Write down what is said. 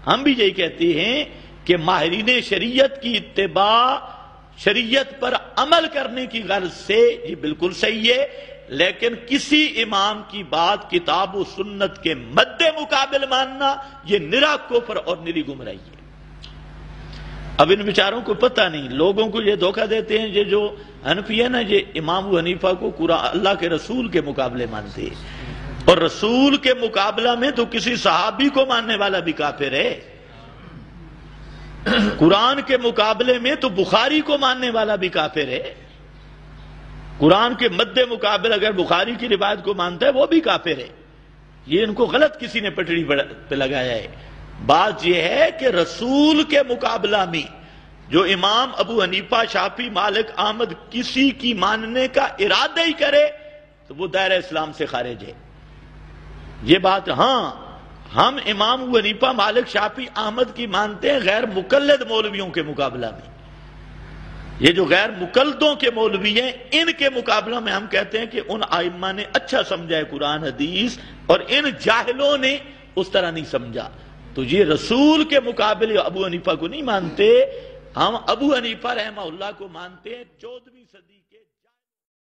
ہم بھی یہی کہتے ہیں کہ ماہرین شریعت کی اتباع، شریعت پر عمل کرنے کی غرض سے یہ بالکل صحیح ہے، لیکن کسی امام کی بات کتاب و سنت کے مد مقابل ماننا یہ نرا کفر اور نری گمراہی ہے۔ اب ان بیچاروں کو پتہ نہیں، لوگوں کو یہ دھوکہ دیتے ہیں، یہ جو حنفی ہے نا، یہ امام ابو حنیفہ کو قرآن اللہ کے رسول کے مقابلے مانتے ہیں، اور رسول کے مقابلہ میں تو کسی صحابی کو ماننے والا بھی کافر ہے، قرآن کے مقابلے میں تو بخاری کو ماننے والا بھی کافر ہے، قرآن کے مد مقابل اگر بخاری کی روایت کو مانتا ہے وہ بھی کافر ہے۔ یہ ان کو غلط کسی نے پٹڑی پہ لگایا ہے۔ بات یہ ہے کہ رسول کے مقابلہ میں جو امام ابو حنیفہ، شافعی، مالک، احمد کسی کی ماننے کا ارادہ ہی کرے تو وہ دائرہ اسلام سے خارج ہے۔ یہ بات ہاں، ہم امام ابو حنیفہ، مالک، شافعی، احمد کی مانتے ہیں غیر مقلد مولویوں کے مقابلہ میں۔ یہ جو غیر مقلدوں کے مولوی ہیں ان کے مقابلہ میں ہم کہتے ہیں کہ ان ائمہ نے اچھا سمجھا ہے قرآن حدیث، اور ان جاہلوں نے اس طرح نہیں سمجھا۔ تو یہ رسول کے مقابلے ابو حنیفہ کو نہیں مانتے، ہم ابو حنیفہ رحمہ اللہ کو مانتے ہیں 14ویں صدی